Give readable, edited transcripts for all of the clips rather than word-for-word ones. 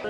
উনি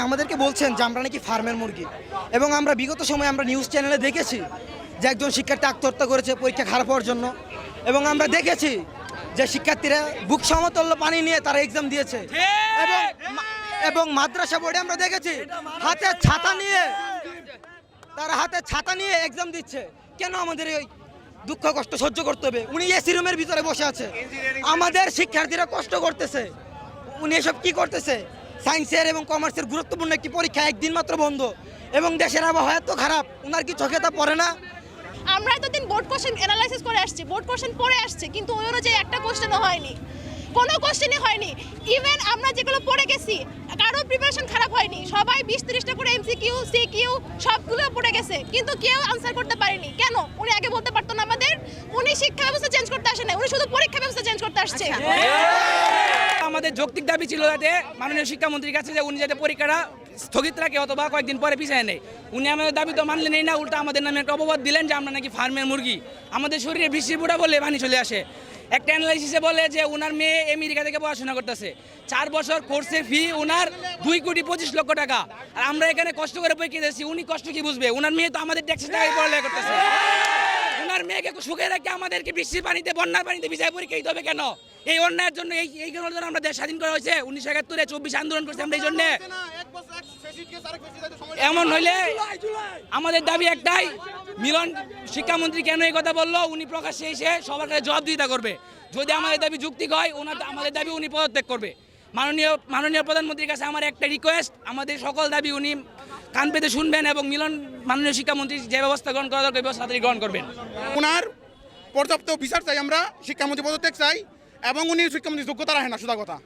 আমাদেরকে বলছেন যে আমরা নাকি ফার্মের মুরগি, এবং আমরা বিগত সময়ে আমরা নিউজ চ্যানেলে দেখেছি যে একজন শিক্ষার্থী আত্মহত্যা করেছে পরীক্ষা খারাপ হওয়ার জন্য, এবং আমরা দেখেছি যে শিক্ষার্থীরা বুক সমতুল্য পানি নিয়ে তারা এক্সাম দিয়েছে, এবং মাদ্রাসা বোর্ডে আমরা দেখেছি হাতে ছাতা নিয়ে এক্সাম দিচ্ছে। কেন আমাদের এই দুঃখ কষ্ট সহ্য করতে হবে? উনি এসি রুমের ভিতরে বসে আছে, আমাদের শিক্ষার্থীরা কষ্ট করতেছে, উনি এসব কি করতেছে? সায়েন্সের এবং কমার্সের গুরুত্বপূর্ণ একটি পরীক্ষা একদিন মাত্র বন্ধ, এবং দেশের আবহাওয়া এত খারাপ, ওনার কি চোখে তা পড়ে না? আমরা এতদিন বোর্ড কোশ্চেন অ্যানালাইসিস করে আসছি, বোর্ড কোশ্চেন পড়ে আসছে, কিন্তু ওই অনুযায়ী একটা কোশ্চেনও হয়নি, কোনো কোশ্চেনই হয়নি। ইভেন আমরা যেগুলো পড়ে গেছি কারো প্রিপারেশন খারাপ হয়নি, সবাই 20-30টা করে এমসিকিউ সিকিউ সবগুলো পড়ে গেছে, কিন্তু কেউ আনসার করতে পারেনি। কেন? উনি আগে বলতে পারতো না আমাদের? উনি শিক্ষা ব্যবস্থা চেঞ্জ করতে আসে না, উনি শুধু পরীক্ষা ব্যবস্থা চেঞ্জ করতে আসছে। আমাদের যৌক্তিক দাবি ছিল যাতে মাননীয় শিক্ষামন্ত্রীর কাছে যে উনি যাতে পরীক্ষাটা স্থগিত রাখে অথবা কয়েকদিন পরে পিছিয়ে নেয়। উনি আমাদের দাবি তো মানলেনই না, উল্টা আমাদের নামে একটা অপবাদ দিলেন যে আমরা নাকি ফার্মের মুরগি। আমাদের শরীরে বৃষ্টির বুড়া বলে পানি চলে আসে। একটা অ্যানালাইসিসে বলে যে ওনার মেয়ে আমেরিকা থেকে পড়াশোনা করতেছে, 4 বছর কোর্সের ফি ওনার 2,25,00,000 টাকা, আর আমরা এখানে কষ্ট করে পরীক্ষা দিয়েছি। উনি কষ্ট কি বুঝবে? ওনার মেয়ে তো আমাদের ট্যাক্সের টাকায় পড়ালেখা করতেছে। ওনার মেয়েকে সুখে রেখে আমাদেরকে বৃষ্টির পানিতে বন্যার পানিতে ভিজায় পরীক্ষা দিতে হবে কেন? এই অন্যায়ের জন্য, এই কারণের জন্য আমরা দেশ স্বাধীন করা হয়েছে। 1971-এ 24 আন্দোলন করছি আমরা এই জন্য। এমন হইলে আমাদের দাবি একটাই, মিলন শিক্ষামন্ত্রী কেন এই কথা বললো উনি প্রকাশ্যে এসে সবার কাছে জবাবদিহিতা করবে। যদি আমাদের দাবি যৌক্তিক হয়, আমাদের দাবি উনি পদত্যাগ করবে। মাননীয় প্রধানমন্ত্রীর কাছে আমার একটা রিকোয়েস্ট, আমাদের সকল দাবি উনি কান পেতে শুনবেন এবং মাননীয় শিক্ষামন্ত্রী যে ব্যবস্থা গ্রহণ করা দরকার ব্যবস্থা গ্রহণ করবেন। ওনার পর্যাপ্ত বিচার চাই, আমরা শিক্ষামন্ত্রী পদত্যাগ চাই, এবং উনি শিক্ষামন্ত্রী যোগ্যতা রাখেন না, সোজা কথা।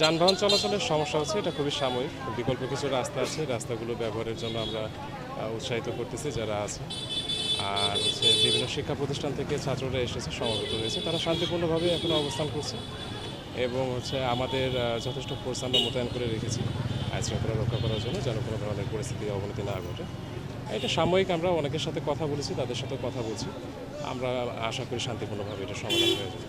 যানবাহন চলাচলের সমস্যা হচ্ছে, এটা খুবই সাময়িক। বিকল্প কিছু রাস্তা আছে, রাস্তাগুলো ব্যবহারের জন্য আমরা উৎসাহিত করতেছি যারা আছে। আর হচ্ছে বিভিন্ন শিক্ষা প্রতিষ্ঠান থেকে ছাত্ররা এসেছে, সমবেত হয়েছে, তারা শান্তিপূর্ণভাবে এখনো অবস্থান করছে, এবং হচ্ছে আমাদের যথেষ্ট ফোর্স আমরা মোতায়েন করে রেখেছি আইনশৃঙ্খলা রক্ষা করার জন্য, যেন কোনো ধরনের পরিস্থিতি অবনতি না ঘটে। এটা সাময়িক, আমরা অনেকের সাথে কথা বলেছি, তাদের সাথে কথা বলছি, আমরা আশা করি শান্তিপূর্ণভাবে এটা সমাধান হয়ে যাবে।